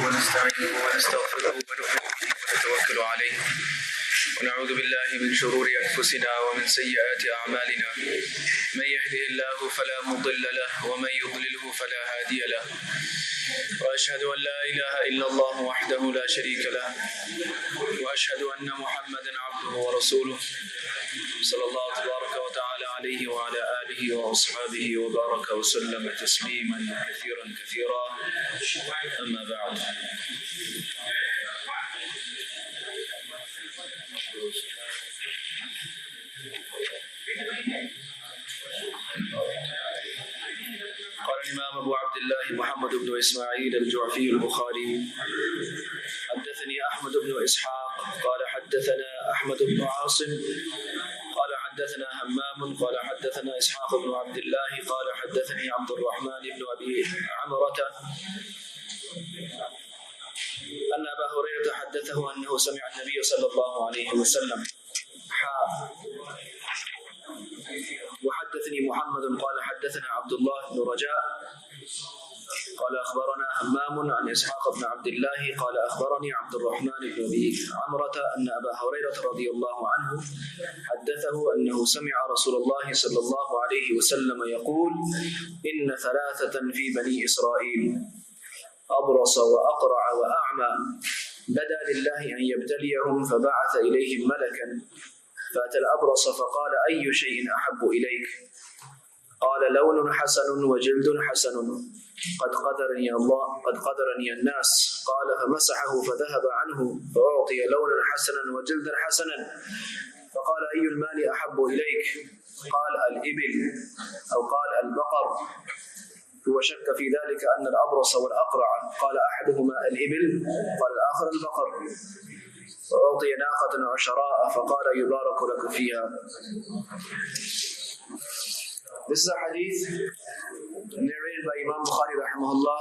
ونستعينه ونستغفره ونؤمن به ونتوكل عليه ونعوذ بالله من شرور أنفسنا ومن سيئات أعمالنا من يهده الله فلا مضل له ومن يضلله فلا هادي له وأشهد أن لا إله إلا الله وحده لا شريك له وأشهد أن محمدا عبده ورسوله صلى الله تبارك وتعالى عليه وعلى آله وأصحابه وبارك وسلم تسليما كثيرا أما بعد. قال الإمام أبو عبد الله محمد بن إسماعيل الجعفي البخاري حدثني أحمد بن إسحاق قال حدثنا أحمد بن عاصم قال حدثنا همام قال حدثنا إسحاق بن عبد الله قال حدثني عبد الرحمن بن أبي عمرة أن أبا هريرة حدثه أنه سمع النبي صلى الله عليه وسلم وحدثني محمد قال حدثنا عبد الله بن رجاء قال أخبرنا همام عن إسحاق بن عبد الله قال أخبرني عبد الرحمن بن أبي عمرة أن أبا هريرة رضي الله عنه حدثه أنه سمع رسول الله صلى الله عليه وسلم يقول إن ثلاثة في بني إسرائيل أبرص وأقرع وأعمى بدا لله أن يبتليهم فبعث إليهم ملكا فأتى الأبرص فقال أي شيء أحب إليك؟ قال لون حسن وجلد حسن قد قدرني الناس. قال فمسحه فذهب عنه فأعطي لونا حسنا وجلدا حسنا فقال أي المال أحب إليك؟ قال الإبل أو قال البقر وشك في ذلك أن الأبرص والأقرع قال أحدهما الإبل قال الآخر البقر وأعطي ناقة عشراء فقال يبارك لك فيها. This is a hadith narrated by Imam Bukhari rahimahullah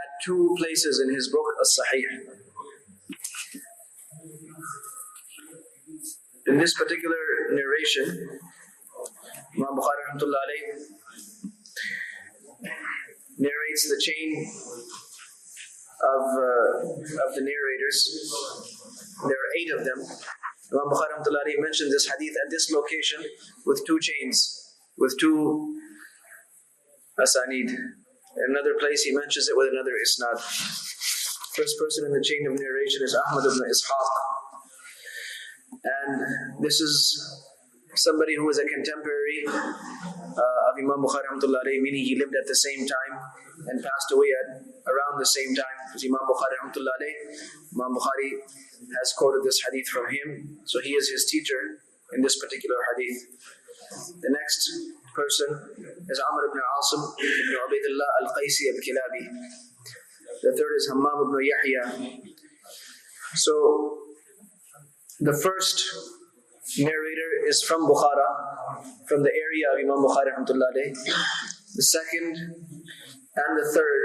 at two places in his book As-Sahih. In this particular narration, Imam Bukhari rahmatullah alayh narrates the chain of the narrators. There are 8 of them. Imam Bukhari rahmatullah alayh mentioned this hadith at this location with 2 chains, with 2 asanid. In another place he mentions it with another isnad. First person in the chain of narration is Ahmad ibn Ishaq. And this is somebody who was a contemporary of Imam Bukhari rahmatullah alayh, meaning he lived at the same time and passed away at around the same time as Imam Bukhari rahmatullah alayh. Imam Bukhari has quoted this hadith from him, so he is his teacher in this particular hadith. The next person is Amr ibn Aasim ibn Ubaidullah al-Qaysi al-Kilabi. The third is Hammam ibn Yahya. So the first narrator is from Bukhara, from the area of Imam Bukhari rahmatullah alayh. The second and the third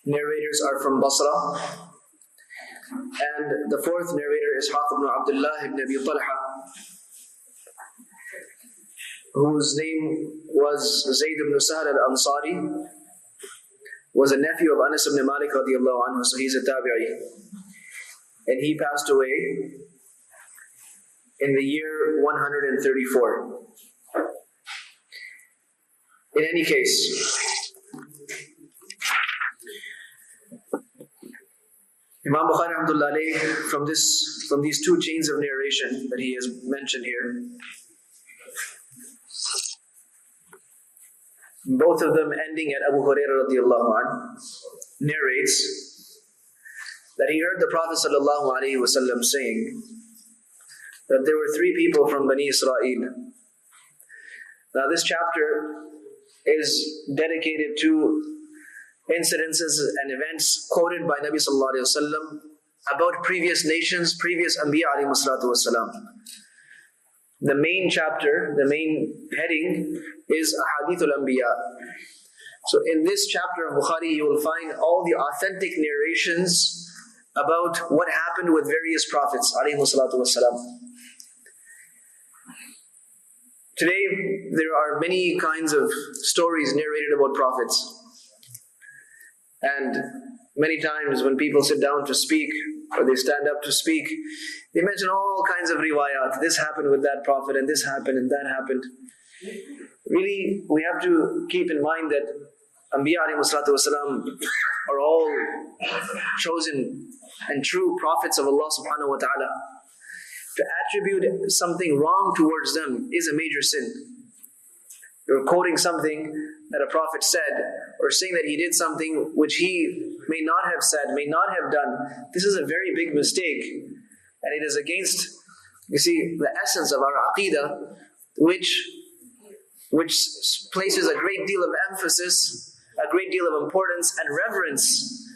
narrators are from Basra. And the fourth narrator is Ishaq ibn Abdullah ibn Abi Talha, whose name was Zayd ibn Sahal al-Ansari, was a nephew of Anas ibn Malik radiallahu anhu, so he's a tabi'i. And he passed away in the year 134. In any case, Imam Bukhari rahmatullah alayh, from these 2 chains of narration that he has mentioned here, both of them ending at Abu Hurairah radiallahu anhu, narrates that he heard the Prophet sallallahu alaihi wasallam saying that there were 3 people from Bani Israel. Now this chapter is dedicated to incidences and events quoted by Nabi sallallahu alaihi wasallam about previous nations, previous Anbiya alayhi salatu wasalam. The main chapter, the main heading is Ahadithul Anbiya. So in this chapter of Bukhari, you will find all the authentic narrations about what happened with various prophets alayhi salatu wasalam. Today, there are many kinds of stories narrated about prophets. And many times when people sit down to speak, or they stand up to speak, they mention all kinds of riwayat. This happened with that prophet, and this happened, and that happened. Really, we have to keep in mind that Anbiya alayhi salatu wasalam are all chosen and true prophets of Allah subhanahu wa ta'ala. To attribute something wrong towards them is a major sin. You're quoting something that a prophet said, or saying that he did something which he may not have said, may not have done. This is a very big mistake. And it is against, you see, the essence of our aqeedah, which places a great deal of emphasis, a great deal of importance and reverence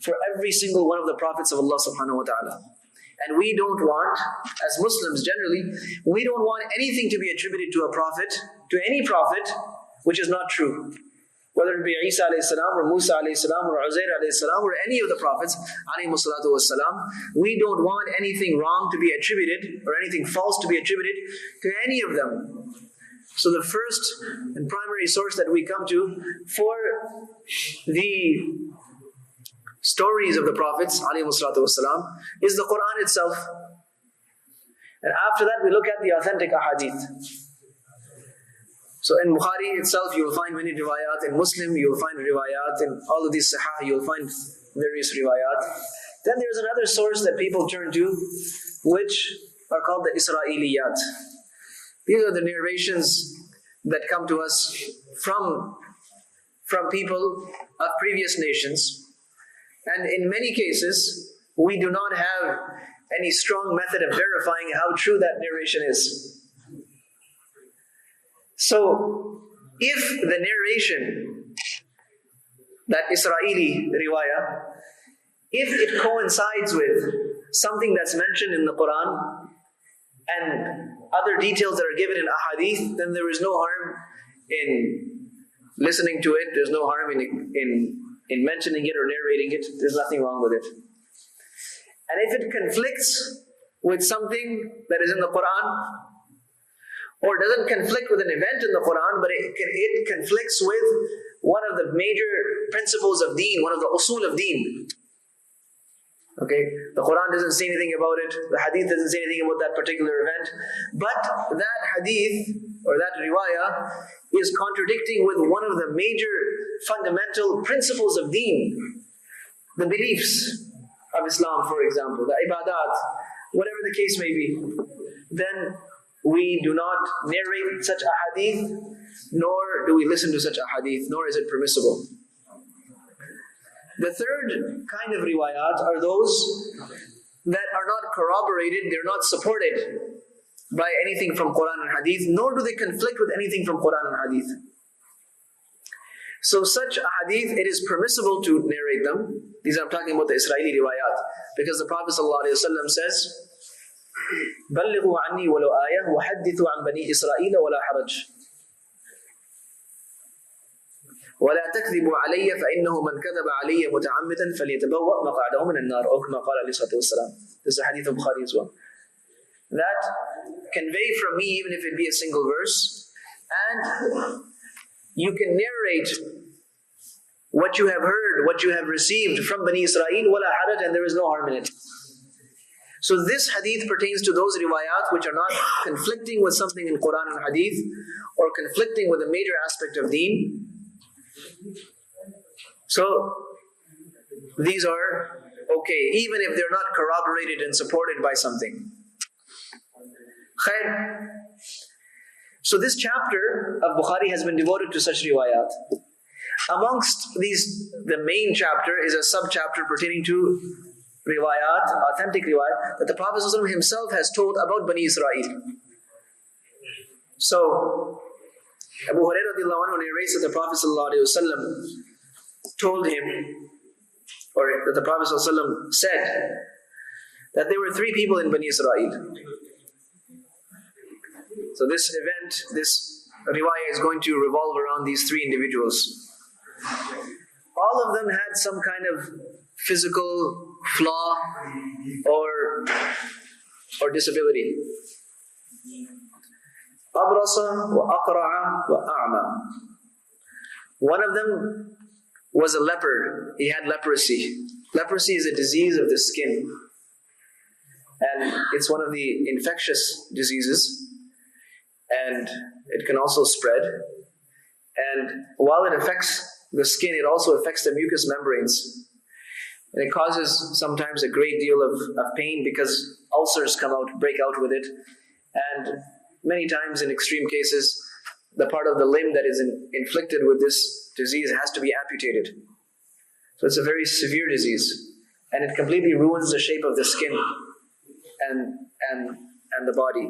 for every single one of the prophets of Allah subhanahu wa ta'ala. And we don't want, as Muslims generally, we don't want anything to be attributed to a prophet, to any prophet, which is not true. Whether it be Isa alayhi salam, or Musa alayhi salam, or Uzair alayhi salam, or any of the prophets alayhi salatu wassalam, we don't want anything wrong to be attributed, or anything false to be attributed to any of them. So the first and primary source that we come to for the stories of the prophets ﷺ is the Quran itself. And after that we look at the authentic ahadith. So in Bukhari itself you will find many riwayat, in Muslim you will find riwayat, in all of these sahih you will find various riwayat. Then there's another source that people turn to, which are called the Isra'iliyat. These are the narrations that come to us from people of previous nations. And in many cases, we do not have any strong method of verifying how true that narration is. So, if the narration, that Israeli riwayah, if it coincides with something that's mentioned in the Quran and other details that are given in ahadith, then there is no harm in listening to it. There's no harm in mentioning it or narrating it. There's nothing wrong with it. And if it conflicts with something that is in the Quran, or doesn't conflict with an event in the Quran, but it conflicts with one of the major principles of deen, one of the usul of deen. Okay, the Quran doesn't say anything about it, the hadith doesn't say anything about that particular event, but that hadith or that riwayah is contradicting with one of the major fundamental principles of deen, the beliefs of Islam, for example, the ibadat, whatever the case may be, then we do not narrate such a hadith, nor do we listen to such a hadith, nor is it permissible. The third kind of riwayat are those that are not corroborated, they're not supported by anything from Quran and Hadith, nor do they conflict with anything from Quran and Hadith. So such a hadith, it is permissible to narrate them. These I'm talking about the Israeli riwayat, because the Prophet ﷺ says, بَلِّغُوا عَنِّي وَلَوْ آيَةً وَحَدِّثُوا عَنْ بَنِي إِسْرَائِيلَ وَلَا حَرَجٍ وَلَا تَكْذِبُوا عَلَيَّ فَإِنَّهُ مَنْ كَذَبَ عَلَيَّ مُتَعَمِّدًا فَلْيَتَبَوَّأْ مَقْعَدَهُ مِنَ النَّارِ أو كما قال عليه الصلاة والسلام. This is a hadith of Bukhari as well. That convey from me, even if it be a single verse, and you can narrate what you have heard, what you have received from Bani Israel, وَلَا حَرَجٍ, and there is no harm in it. So this hadith pertains to those riwayat which are not conflicting with something in Quran and Hadith, or conflicting with a major aspect of deen. So these are okay, even if they're not corroborated and supported by something. Khair. So this chapter of Bukhari has been devoted to such riwayat. Amongst these, the main chapter is a sub-chapter pertaining to riwayat, authentic riwayat, that the Prophet ﷺ himself has told about Bani Israel. So, Abu Hurairah radiallahu anhu narrates that the Prophet ﷺ told him, or that the Prophet ﷺ said, that there were three people in Bani Israel. So this event, this riwayah is going to revolve around these three individuals. All of them had some kind of physical flaw or disability. أبرص وأقرع وأعمى. One of them was a leper. He had leprosy. Leprosy is a disease of the skin. And it's one of the infectious diseases. And it can also spread. And while it affects the skin, it also affects the mucous membranes. And it causes sometimes a great deal of pain because ulcers break out with it. And many times in extreme cases, the part of the limb that is inflicted with this disease has to be amputated. So it's a very severe disease. And it completely ruins the shape of the skin and the body.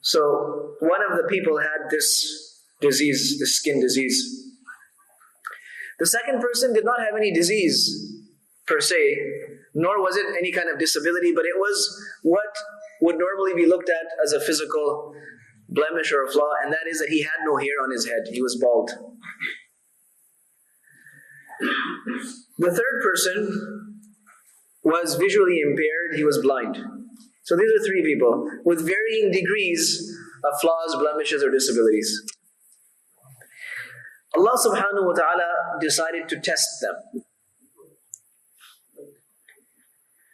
So one of the people had this disease, this skin disease. The second person did not have any disease per se, nor was it any kind of disability, but it was what would normally be looked at as a physical blemish or a flaw, and that is that he had no hair on his head. He was bald. The third person was visually impaired. He was blind. So these are three people with varying degrees of flaws, blemishes, or disabilities. Allah subhanahu wa ta'ala decided to test them.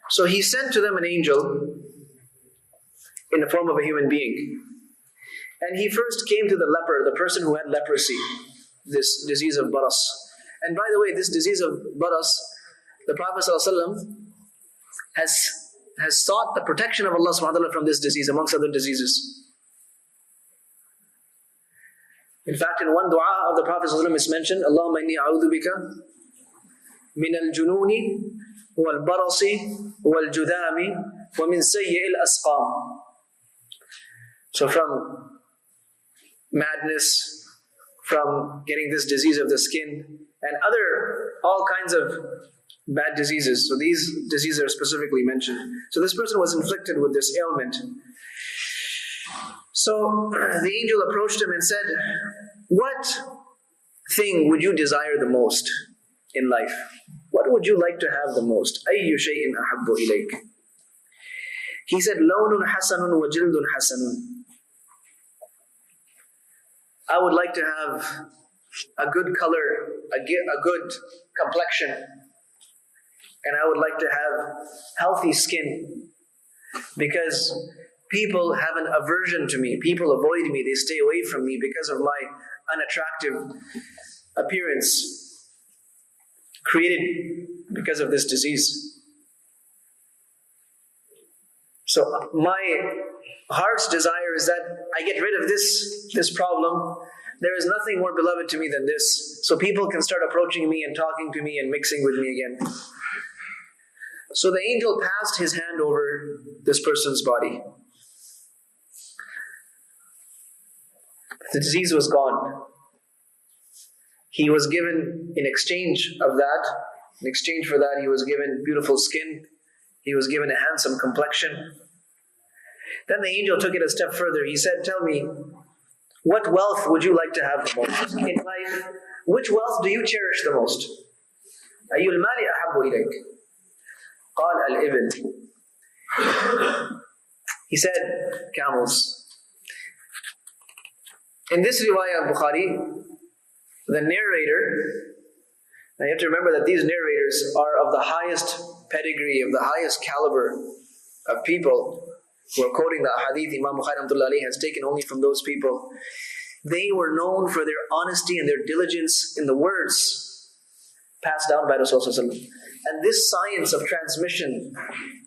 So He sent to them an angel in the form of a human being. And he first came to the leper, the person who had leprosy, this disease of baras. And by the way, this disease of baras, the Prophet ﷺ has sought the protection of Allah subhanahu wa ta'ala from this disease, amongst other diseases. In fact, in one dua of the Prophet ﷺ is mentioned, Allahumma inni a'udhu bika min al-jununi wal-barasi wal-judami wa min sayyi al-asqam. So from madness, from getting this disease of the skin, and all kinds of bad diseases. So these diseases are specifically mentioned. So this person was inflicted with this ailment. So the angel approached him and said, what thing would you desire the most in life? What would you like to have the most? أَيُّ شَيْءٍ أَحَبُّ إِلَيْكَ? He said, لَوْنٌ حَسَنٌ وَجِلْدٌ حَسَنٌ. I would like to have a good color, a good complexion, and I would like to have healthy skin, because people have an aversion to me. People avoid me. They stay away from me because of my unattractive appearance created because of this disease. So my heart's desire is that I get rid of this problem. There is nothing more beloved to me than this. So people can start approaching me and talking to me and mixing with me again. So the angel passed his hand over this person's body. The disease was gone. He was given, in exchange for that, he was given beautiful skin. He was given a handsome complexion. Then the angel took it a step further. He said, tell me, what wealth would you like to have the most in life? Which wealth do you cherish the most? أَيُّ الْمَالِ أَحَبُّ إِلَيْكَ? قَالَ الْإِبِلِ. He said, camels. In this riwayah of Bukhari, the narrator, now you have to remember that these narrators are of the highest pedigree, of the highest caliber of people who are quoting the hadith Imam Bukhari has taken only from those people. They were known for their honesty and their diligence in the words passed down by Rasulullah. And this science of transmission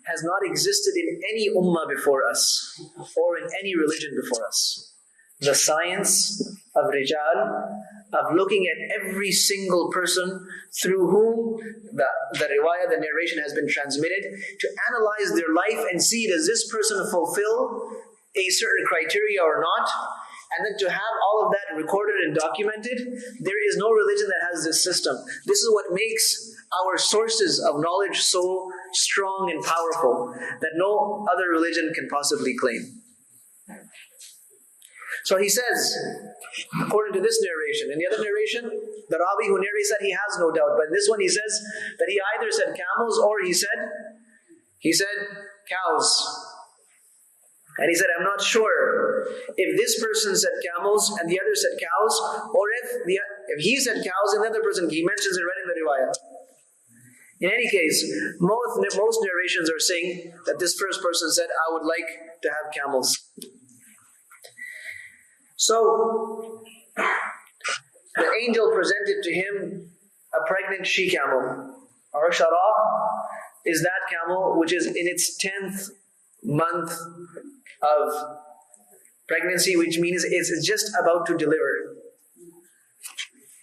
has not existed in any ummah before us or in any religion before us. The science of rijal, of looking at every single person through whom the riwayah, the narration has been transmitted, to analyze their life and see, does this person fulfill a certain criteria or not? And then to have all of that recorded and documented. There is no religion that has this system. This is what makes our sources of knowledge so strong and powerful that no other religion can possibly claim. So he says, according to this narration, in the other narration, the Rawi who narrates that, he has no doubt. But in this one he says that he either said camels or he said cows. And he said, I'm not sure if this person said camels and the other said cows, or if he said cows and the other person, he mentions it right in the riwayah. In any case, most narrations are saying that this first person said, I would like to have camels. So, the angel presented to him a pregnant she-camel. Or Shara is that camel which is in its 10th month of pregnancy, which means it's just about to deliver.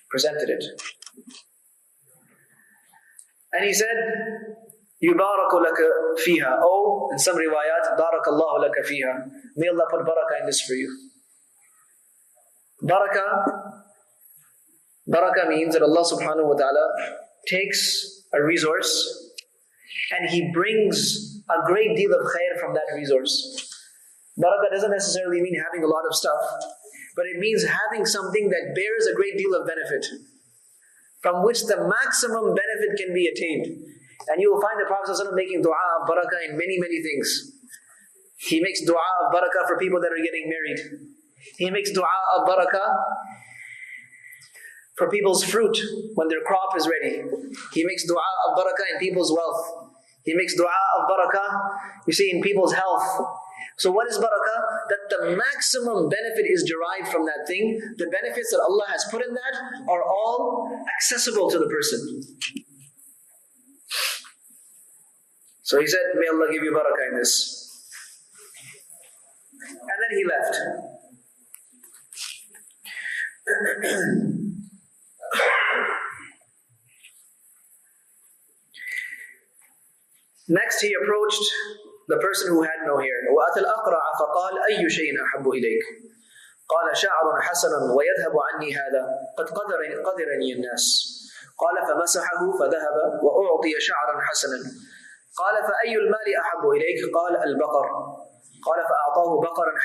Presented it. And he said, Yubaraku laka fiha. Oh, in some riwayat, Barakallahu laka fiha. May Allah put barakah in this for you. Barakah means that Allah subhanahu wa ta'ala takes a resource and He brings a great deal of khair from that resource. Barakah doesn't necessarily mean having a lot of stuff, but it means having something that bears a great deal of benefit, from which the maximum benefit can be attained. And you will find the Prophet ﷺ making dua of barakah in many, many things. He makes dua of barakah for people that are getting married. He makes dua of barakah for people's fruit when their crop is ready. He makes dua of barakah in people's wealth. He makes dua of barakah, you see, in people's health. So what is barakah? That the maximum benefit is derived from that thing. The benefits that Allah has put in that are all accessible to the person. So he said, may Allah give you barakah in this. And then he left. Next he approached the person who had no hair. وَأَتَى الْأَقْرَعَ فَقَالَ أَيُّ شَيْءٍ أَحَبُّ إِلَيْكَ قال شعر حسن ويذهب عني هذا قد قدرني الناس قال فمسحه فذهب وأعطي شعرا حسنا قال فأي المال أحب إليك قال البقر قال فأعطاه بقرة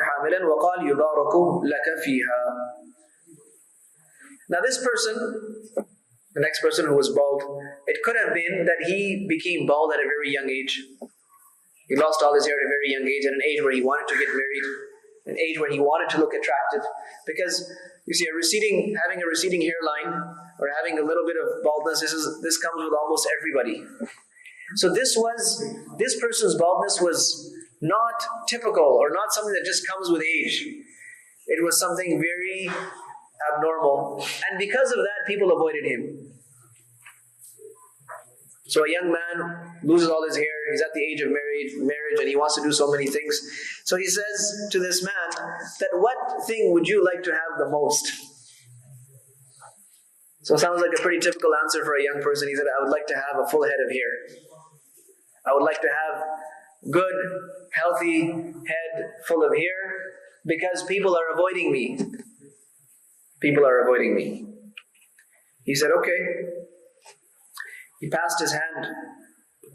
حاملا وقال يبارك لك فيها. Now this person, the next person who was bald, it could have been that he became bald at a very young age. He lost all his hair at a very young age, at an age where he wanted to get married, an age where he wanted to look attractive. Because you see, having a receding hairline or having a little bit of baldness, this comes with almost everybody. So this person's baldness was not typical or not something that just comes with age. It was something very abnormal, and because of that, people avoided him. So a young man loses all his hair, he's at the age of marriage, and he wants to do so many things. So he says to this man that, what thing would you like to have the most? So it sounds like a pretty typical answer for a young person. He said, I would like to have a full head of hair. I would like to have good, healthy head full of hair, because people are avoiding me. People are avoiding me. He said, okay. He passed his hand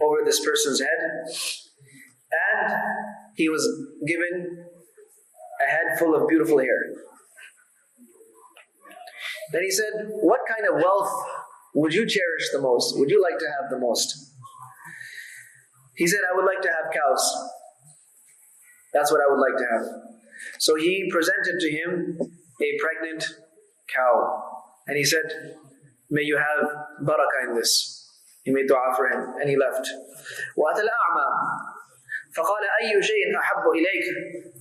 over this person's head, and he was given a head full of beautiful hair. Then he said, what kind of wealth would you cherish the most? Would you like to have the most? He said, I would like to have cows. That's what I would like to have. So he presented to him a pregnant cow. And he said, may you have barakah in this. He made dua for him, and he left. وَأَتَى الْأَعْمَى فَقَالَ أَيُّ شَيْءٍ أَحَبُّ إِلَيْكَ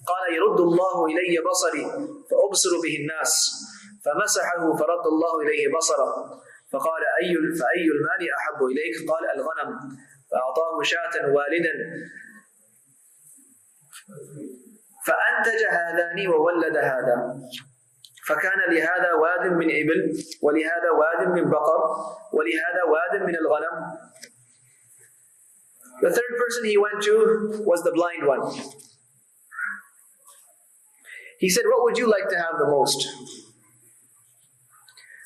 قَالَ يَرُدُّ اللَّهُ إِلَيَّ بَصَرِي فَأُبْصِرُ بِهِ النَّاسِ فَمَسَحَهُ فَرَدَّ اللَّهُ إِلَيْهِ بَصَرَهُ فَقَالَ فَأَيُّ الْمَالِ أَحَبُّ إِلَيْكَ قَالَ الْغَنَمُ فَأَعْطَاهُ شَاةً وَالِدًا فَأَنْتَجَ هَذَانِ وَوَلَّدَ هَذَا فكان لهذا واد من إبل ولهذا واد من بقر ولهذا واد من الغنم. The third person he went to was the blind one. He said, what would you like to have the most?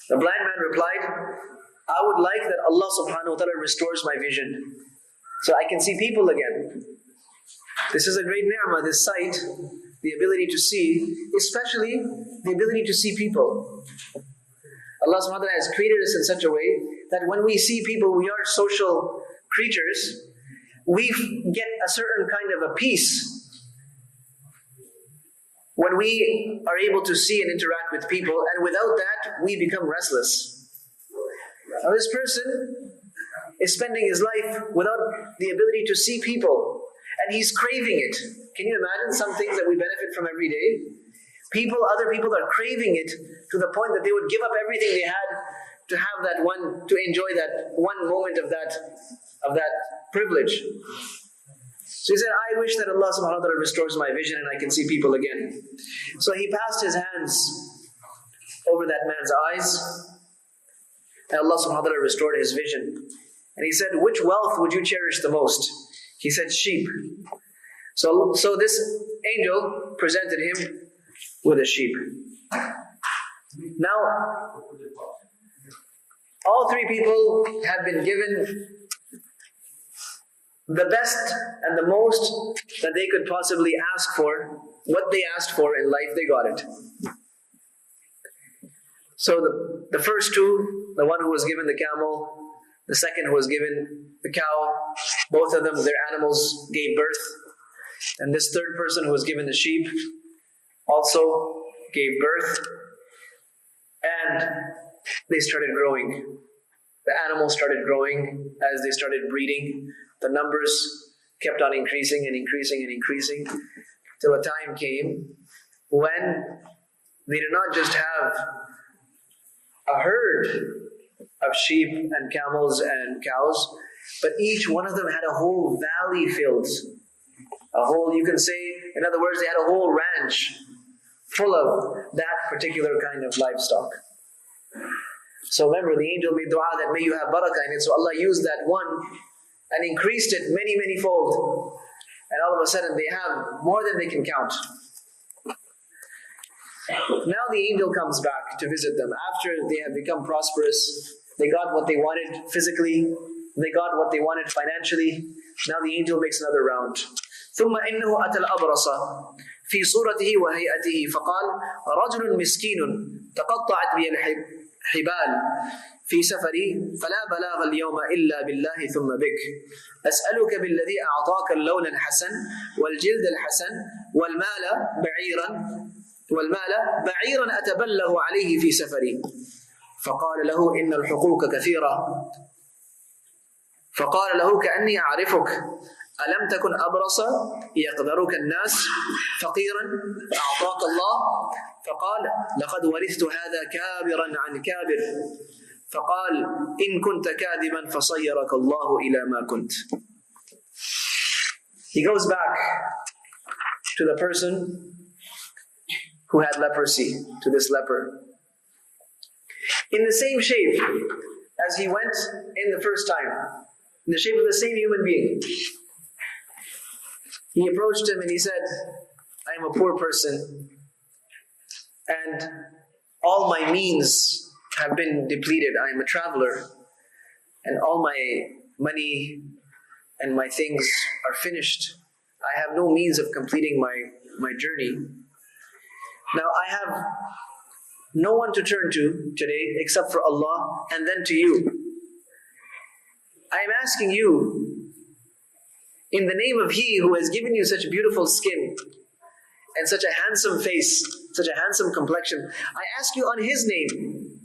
The blind man replied, I would like that Allah subhanahu wa ta'ala restores my vision, so I can see people again. This is a great ni'mah, this sight, the ability to see, especially the ability to see people. Allah subhanahu wa ta'ala has created us in such a way that when we see people, we are social creatures. We get a certain kind a peace when we are able to see and interact with people, and without that, we become restless. Now this person is spending his life without the ability to see people, and he's craving it. Can you imagine some things that we benefit from every day? Other people are craving it to the point that they would give up everything they had to have that one, to enjoy that one moment of that privilege. So he said, I wish that Allah subhanahu wa ta'ala restores my vision and I can see people again. So he passed his hands over that man's eyes, and Allah subhanahu wa ta'ala restored his vision. And he said, which wealth would you cherish the most? He said, sheep. So this angel presented him with a sheep. Now, all three people had been given the best and the most that they could possibly ask for. What they asked for in life, they got it. So the first two, the one who was given the camel, the second who was given the cow, both of them, their animals gave birth. And this third person who was given the sheep also gave birth. And they started growing. The animals started growing as they started breeding. The numbers kept on increasing and increasing and increasing, till a time came when they did not just have a herd of sheep and camels and cows, but each one of them had a whole valley filled. You can say, in other words, they had a whole ranch full of that particular kind of livestock. So remember, the angel made dua that may you have barakah in it. So Allah used that one and increased it many, many fold. And all of a sudden they have more than they can count. Now the angel comes back to visit them. After they have become prosperous, they got what they wanted physically, they got what they wanted financially. Now the angel makes another round. ثم إنه أتى الأبرص في صورته وهيئته فقال رجل مسكين تقطعت بي الحبال في سفري فلا بلاغ اليوم إلا بالله ثم بك أسألك بالذي أعطاك اللون الحسن والجلد الحسن والمال بعيرا أتبلغ عليه في سفري. فقال له إن الحقوق كثيرة. فقال له كأني أعرفك ألم تكن أبرص يقدرك الناس فقيرا فأعطاك الله. فقال لقد ورثت هذا كابرا عن كابر. فقال إن كنت كاذبا فصيرك الله إلى ما كنت. He goes back to the person who had leprosy, to this leper, in the same shape as he went in the first time, in the shape of the same human being. He approached him and he said, I am a poor person and all my means have been depleted. I am a traveler and all my money and my things are finished. I have no means of completing my journey. Now I have no one to turn to today except for Allah and then to you. I am asking you, in the name of He who has given you such beautiful skin and such a handsome face, such a handsome complexion, I ask you on His name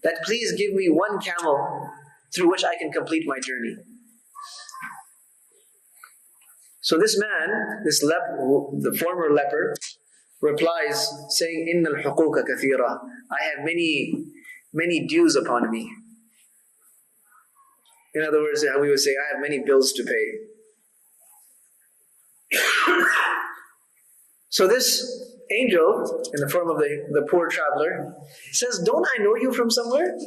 that please give me one camel through which I can complete my journey. So this man, the former leper, replies saying, Inna al-huquqa kathira. I have many dues upon me. In other words, we would say, I have many bills to pay. So this angel, in the form of the poor traveler, says, don't I know you from somewhere?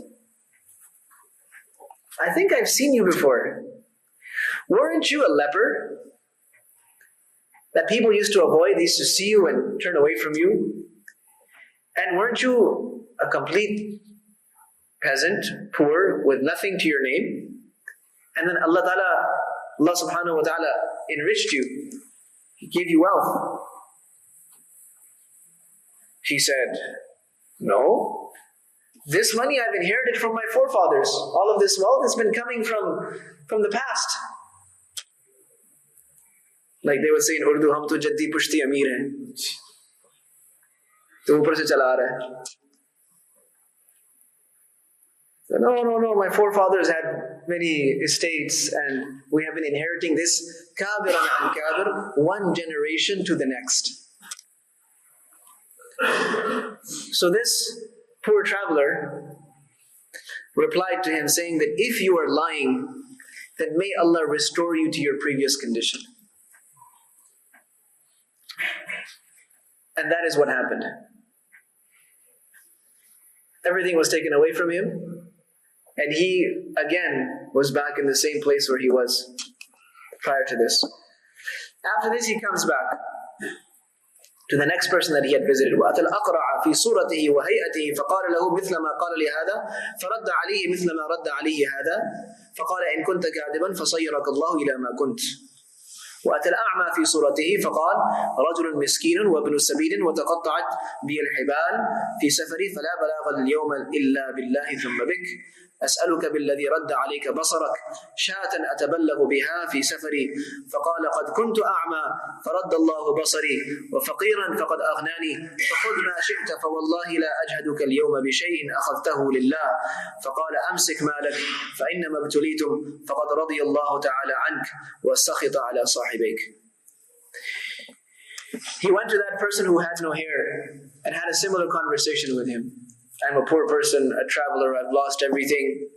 I think I've seen you before. Weren't you a leper that people used to avoid? They used to see you and turn away from you. And weren't you a complete peasant, poor, with nothing to your name? And then Allah subhanahu wa ta'ala enriched you. He gave you wealth. He said, no. This money I've inherited from my forefathers. All of this wealth has been coming from the past. Like they would say in Urdu, hum to jaddi pushti amir hain. To upar se chala raha hai. So, no, my forefathers had many estates and we have been inheriting this kabiran an kabir, one generation to the next. So this poor traveler replied to him saying that if you are lying, then may Allah restore you to your previous condition. And that is what happened. Everything was taken away from him. And he, again, was back in the same place where he was prior to this. After this, he comes back to the next person that he had visited. وَأَتَى الْأَقْرَعَ فِي صُورَتِهِ وَهَيْئَتِهِ فَقَالَ لَهُ مِثْلَ مَا قَالَ لِهَذَا فَرَدَّ عَلَيْهِ مِثْلَ مَا رَدَّ عَلَيْهِ هَذَا فَقَالَ إِنْ كُنْتَ كَاذِبًا فَصَيَّرَكَ اللَّهُ إِلَى مَا كُنْتَ وأتى الأعمى في صورته فقال رجل مسكين وابن سبيل وتقطعت بي الحبال في سفري فلا بلاغ اليوم إلا بالله ثم بك أسألك بالذي رد عليك بصرك شاة أتبلغ بها في سفري فقال قد كنت أعمى فرد الله بصري وفقيرا فقد أغناني فخذ ما شئت فوالله لا أجهدك اليوم بشيء أخذته لله فقال أمسك مالك فإنما ابتليتم فقد رضي الله تعالى عنك وسخط على صاحبيك. He went to that person who had no hair and had a similar conversation with him. I'm a poor person, a traveler, I've lost everything.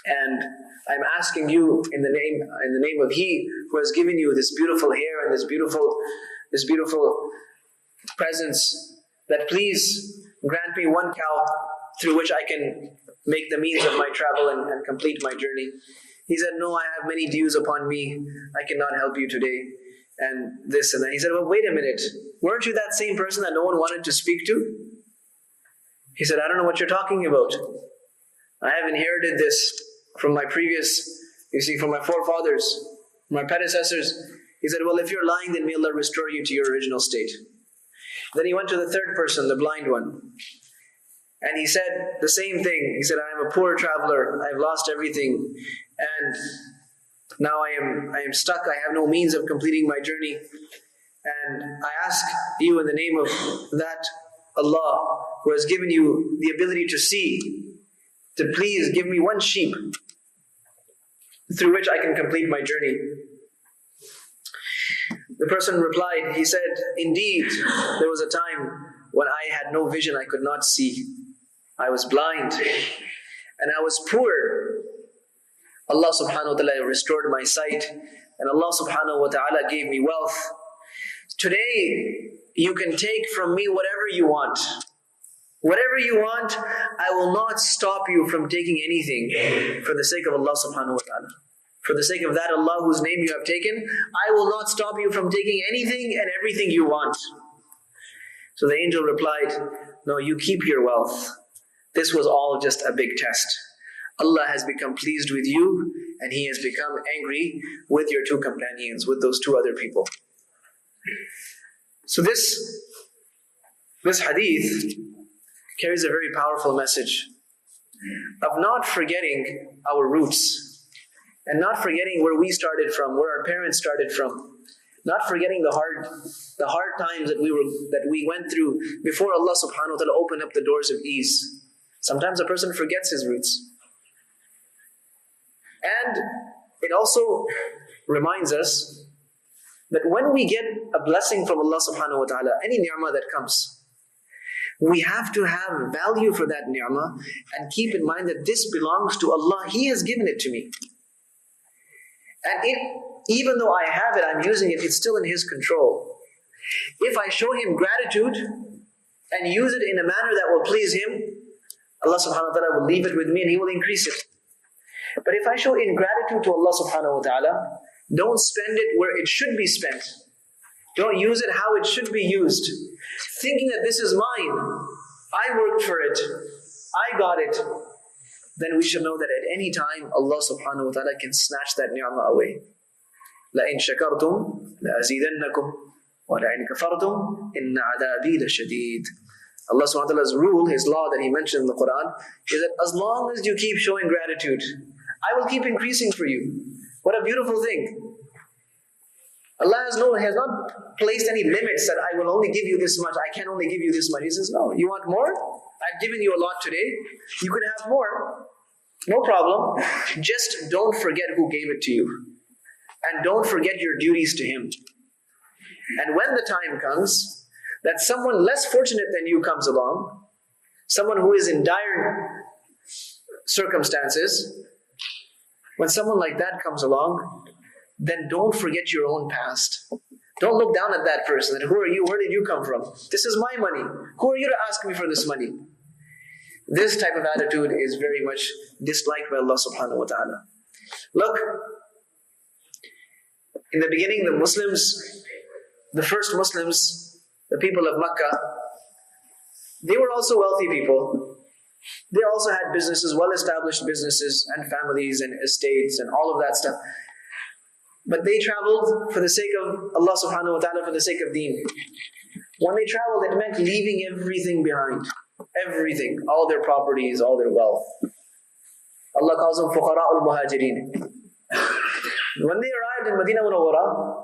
And I'm asking you in the name of He who has given you this beautiful hair and this beautiful presence, that please grant me one cow through which I can make the means of my travel and complete my journey. He said, no, I have many dues upon me. I cannot help you today. And this and that. He said, well, wait a minute. Weren't you that same person that no one wanted to speak to? He said, I don't know what you're talking about. I have inherited this from my from my forefathers, my predecessors. He said, well, if you're lying, then may Allah restore you to your original state. Then he went to the third person, the blind one. And he said the same thing. He said, I am a poor traveler. I've lost everything. And now I am stuck. I have no means of completing my journey. And I ask you in the name of that Allah who has given you the ability to see, to please give me one sheep through which I can complete my journey. The person replied, he said, indeed, there was a time when I had no vision, I could not see. I was blind and I was poor. Allah subhanahu wa ta'ala restored my sight and Allah subhanahu wa ta'ala gave me wealth. Today, you can take from me whatever you want. Whatever you want, I will not stop you from taking anything for the sake of Allah subhanahu wa ta'ala. For the sake of that Allah whose name you have taken, I will not stop you from taking anything and everything you want. So the angel replied, no, you keep your wealth. This was all just a big test. Allah has become pleased with you and He has become angry with your two companions, with those two other people. So this hadith carries a very powerful message of not forgetting our roots and not forgetting where we started from, where our parents started from, not forgetting the hard times that we went through before Allah subhanahu wa ta'ala opened up the doors of ease. Sometimes a person forgets his roots. And it also reminds us that when we get a blessing from Allah subhanahu wa ta'ala, any ni'mah that comes, we have to have value for that ni'mah and keep in mind that this belongs to Allah. He has given it to me. And even though I have it, I'm using it, it's still in His control. If I show Him gratitude and use it in a manner that will please Him, Allah subhanahu wa ta'ala will leave it with me and He will increase it. But if I show ingratitude to Allah subhanahu wa ta'ala, don't spend it where it should be spent. Don't use it how it should be used. Thinking that this is mine, I worked for it, I got it, then we should know that at any time Allah subhanahu wa ta'ala can snatch that ni'mah away. لَإِن شَكَرْتُمْ لَأَزِيدَنَّكُمْ وَلَإِن كَفَرْتُمْ إِنَّ عَذَابِي لَشَدِيدٌ. Allah subhanahu wa ta'ala's rule, His law that He mentioned in the Quran, is that as long as you keep showing gratitude, I will keep increasing for you. What a beautiful thing. Allah has not placed any limits that I will only give you this much, I can only give you this much. He says, no, you want more? I've given you a lot today, you can have more. No problem. Just don't forget who gave it to you. And don't forget your duties to Him. And when the time comes that someone less fortunate than you comes along, someone who is in dire circumstances, when someone like that comes along, then don't forget your own past. Don't look down at that person. Who are you? Where did you come from? This is my money. Who are you to ask me for this money? This type of attitude is very much disliked by Allah subhanahu wa ta'ala. Look, in the beginning, the first Muslims, the people of Makkah, they were also wealthy people. They also had businesses, well-established businesses and families and estates and all of that stuff. But they traveled for the sake of Allah subhanahu wa ta'ala, for the sake of deen. When they traveled, it meant leaving everything behind. Everything, all their properties, all their wealth. Allah calls them fuqara'ul muhajirin. When they arrived in Medina Munawwara,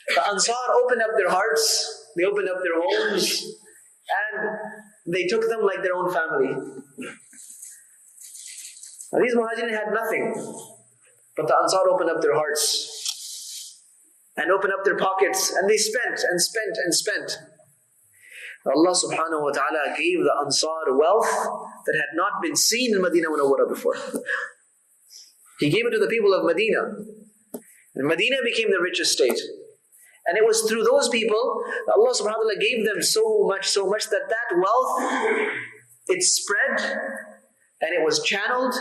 the Ansar opened up their hearts, they opened up their homes, and they took them like their own family. Now these muhajirin had nothing, but the Ansar opened up their hearts and opened up their pockets, and they spent and spent and spent. Allah subhanahu wa ta'ala gave the Ansar wealth that had not been seen in Medina Munawwara before. He gave it to the people of Medina. And Medina became the richest state. And it was through those people that Allah subhanahu wa ta'ala gave them so much that wealth, it spread and it was channeled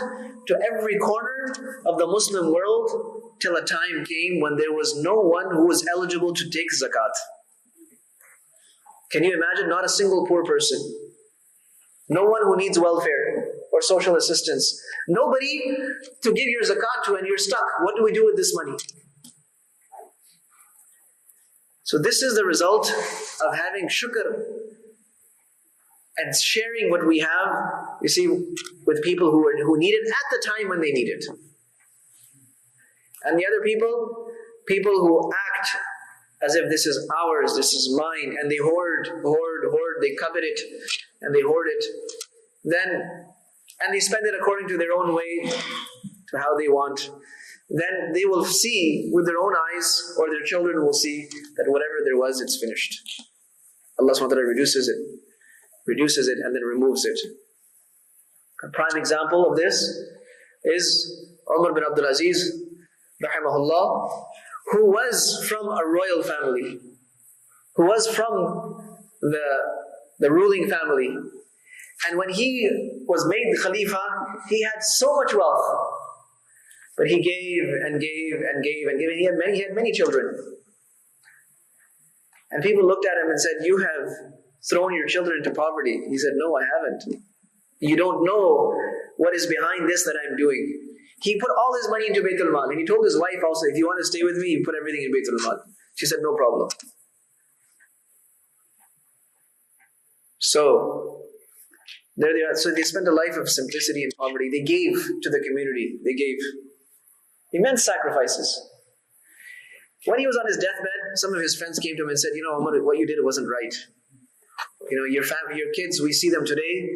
to every corner of the Muslim world till a time came when there was no one who was eligible to take zakat. Can you imagine? Not a single poor person. No one who needs welfare or social assistance. Nobody to give your zakat to, and you're stuck. What do we do with this money? So this is the result of having shukr and sharing what we have, you see, with people who need it at the time when they need it. And the other people who act as if this is ours, this is mine, and they hoard, they covet it, and they hoard it. And they spend it according to their own way, to how they want. Then they will see with their own eyes, or their children will see, that whatever there was, it's finished. Allah subhanahu wa ta'ala reduces it, and then removes it. A prime example of this is Umar bin Abdul Aziz, rahimahullah, who was from a royal family, who was from the ruling family. And when he was made Khalifa, he had so much wealth. But he gave and gave and gave and gave. And he had many children. And people looked at him and said, "You have thrown your children into poverty." He said, "No, I haven't. You don't know what is behind this that I'm doing." He put all his money into Baytul Mal. And he told his wife also, "If you want to stay with me, you put everything in Baytul Mal." She said, "No problem." So, there they are. So they spent a life of simplicity and poverty. They gave to the community. They gave immense sacrifices. When he was on his deathbed, some of his friends came to him and said, "You know, Umar, what you did wasn't right. You know, your family, your kids, we see them today.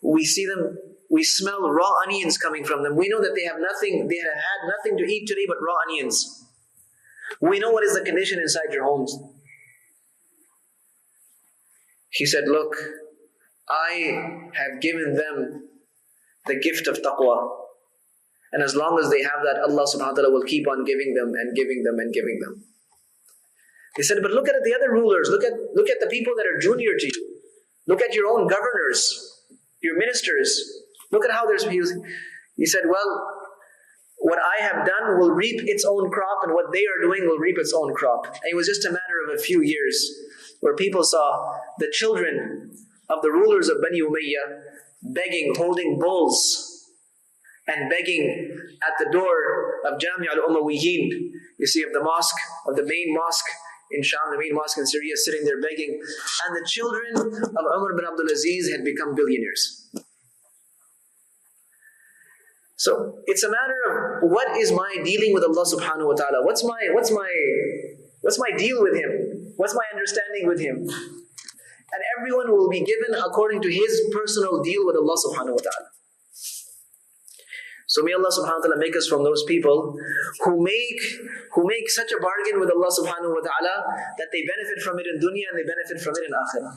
We smell raw onions coming from them. We know that they have nothing, they have had nothing to eat today but raw onions. We know what is the condition inside your homes." He said, "Look, I have given them the gift of taqwa. And as long as they have that, Allah subhanahu wa ta'ala will keep on giving them and giving them and giving them." He said, "But look at the other rulers. Look at the people that are junior to you. Look at your own governors, your ministers. Look at how they're using." He said, "Well, what I have done will reap its own crop, and what they are doing will reap its own crop." And it was just a matter of a few years where people saw the children of the rulers of Bani Umayyah begging, holding bowls, and begging at the door of Jami' al-Umayyin, you see, of the mosque, of the main mosque in Sham, the main mosque in Syria, sitting there begging. And the children of Umar bin Abdul Aziz had become billionaires. So it's a matter of what is my dealing with Allah subhanahu wa ta'ala? What's What's my deal with him? What's my understanding with him? And everyone will be given according to his personal deal with Allah subhanahu wa ta'ala. So may Allah subhanahu wa ta'ala make us from those people who make such a bargain with Allah subhanahu wa ta'ala that they benefit from it in dunya and they benefit from it in akhirah.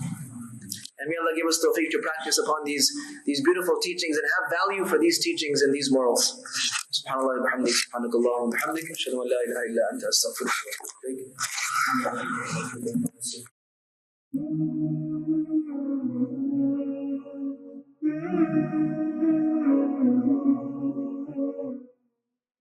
And may Allah give us tawfiq to practice upon these beautiful teachings and have value for these teachings and these morals. Subhanallah wa bihamdik, subhanakallah wa bihamdik, ashhadu an la ilaha illa anta astaghfiruka wa atubu ilayk.